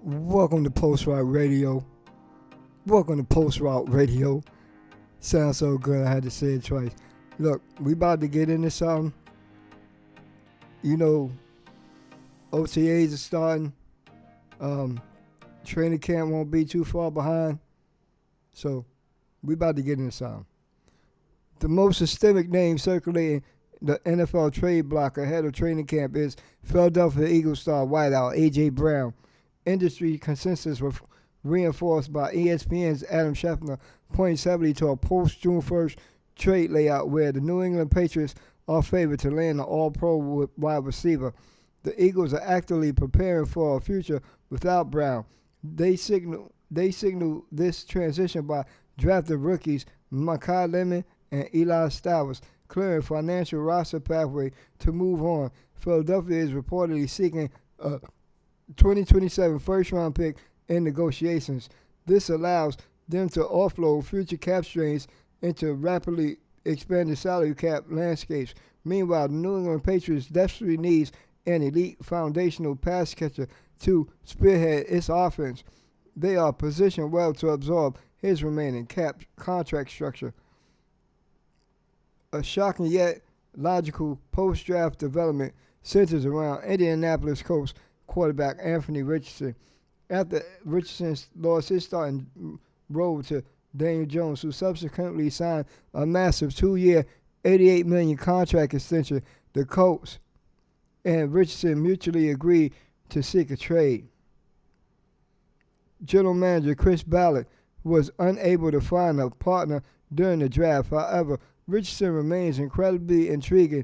Welcome to Post Route Radio. Welcome to Post Route Radio. Sounds so good I had to say it twice. Look, we about to get into something. You know, OTAs are starting. Training camp won't be too far behind. So, we about to get into something. The most systemic name circulating the NFL trade block ahead of training camp is Philadelphia Eagles star wideout A.J. Brown. Industry consensus was reinforced by ESPN's Adam Schefter, pointing heavily to a post-June 1st trade layout where the New England Patriots are favored to land an all-pro wide receiver. The Eagles are actively preparing for a future without Brown. They signal this transition by drafting rookies Mekhi Lemon and Eli Stowers, clearing financial roster pathway to move on. Philadelphia is reportedly seeking a 2027 first-round pick in negotiations. This allows them to offload future cap strains into rapidly expanding salary cap landscapes. Meanwhile, the New England Patriots desperately needs an elite foundational pass catcher to spearhead its offense. They are positioned well to absorb his remaining cap contract structure. A shocking yet logical post-draft development centers around Indianapolis Colts quarterback Anthony Richardson. After Richardson lost his starting role to Daniel Jones, who subsequently signed a massive 2-year, $88 million contract extension, the Colts and Richardson mutually agreed to seek a trade. General Manager Chris Ballard was unable to find a partner during the draft. However, Richardson remains incredibly intriguing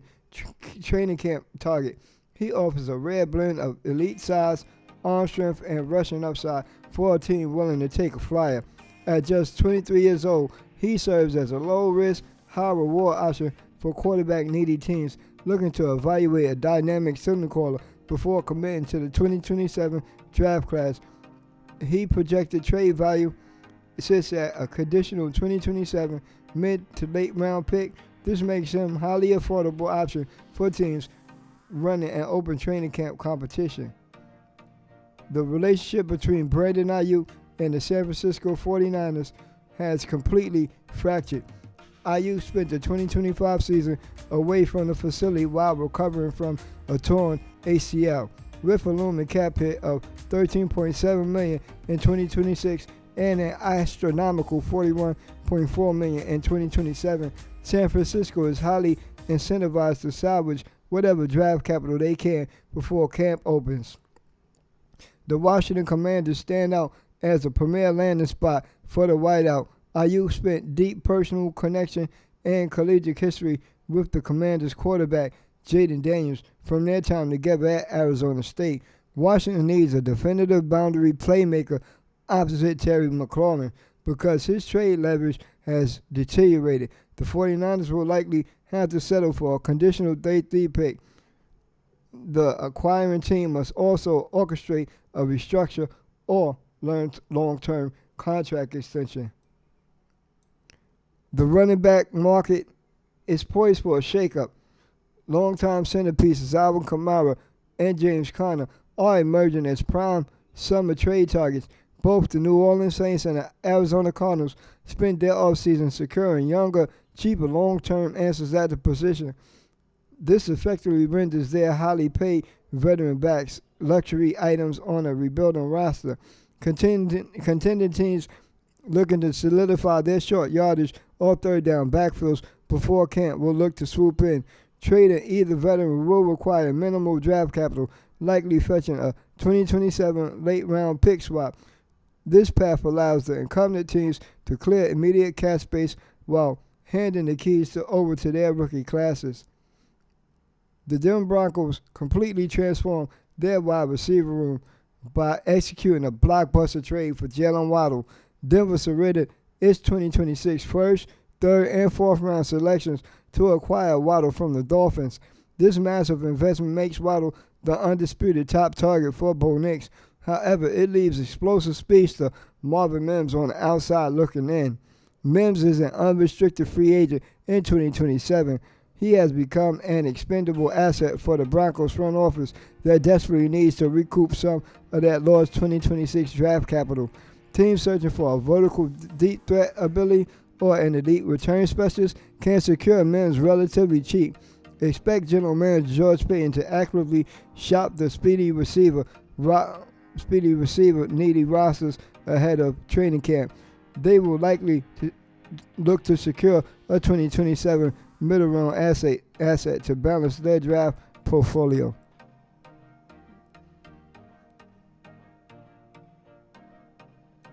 training camp target. He offers a rare blend of elite size, arm strength, and rushing upside for a team willing to take a flyer. At just 23 years old, he serves as a low-risk, high-reward option for quarterback-needy teams looking to evaluate a dynamic signal caller before committing to the 2027 draft class. He projected trade value sits at a conditional 2027 mid to late round pick. This makes him a highly affordable option for teams running an open training camp competition. The relationship between Brandon Ayuk and the San Francisco 49ers has completely fractured. Ayuk spent the 2025 season away from the facility while recovering from a torn ACL, with a looming cap hit of $13.7 million in 2026 and an astronomical $41.4 million in 2027. San Francisco is highly incentivized to salvage whatever draft capital they can before camp opens. The Washington Commanders stand out as a premier landing spot for the wideout. Ayuk spent deep personal connection and collegiate history with the Commanders quarterback Jaden Daniels from their time together at Arizona State. Washington needs a definitive boundary playmaker opposite Terry McLaurin because his trade leverage has deteriorated. The 49ers will likely have to settle for a conditional day 3 pick. The acquiring team must also orchestrate a restructure or long-term contract extension. The running back market is poised for a shakeup. Longtime centerpieces Alvin Kamara and James Conner are emerging as prime summer trade targets. Both the New Orleans Saints and the Arizona Cardinals spent their offseason securing younger, cheaper long-term answers at the position. This effectively renders their highly paid veteran backs luxury items on a rebuilding roster. Contending teams looking to solidify their short yardage or third down backfields before camp will look to swoop in. Trading either veteran will require minimal draft capital, likely fetching a 2027 late round pick swap. This path allows the incumbent teams to clear immediate cap space while handing the keys over to their rookie classes. The Denver Broncos completely transformed their wide receiver room by executing a blockbuster trade for Jalen Waddle. Denver surrendered its 2026 first, third, and fourth round selections to acquire Waddle from the Dolphins. This massive investment makes Waddle the undisputed top target for Bo Nix. However, it leaves explosive speedster Marvin Mims on the outside looking in. Mims is an unrestricted free agent in 2027. he has become an expendable asset for the Broncos front office that desperately needs to recoup some of that lost 2026 draft capital. Teams searching for a vertical deep threat ability or an elite return specialist can secure Mims relatively cheap. Expect General Manager George Paton to actively shop the speedy receiver needy rosters ahead of training camp. They will likely look to secure a 2027 middle round asset to balance their draft portfolio.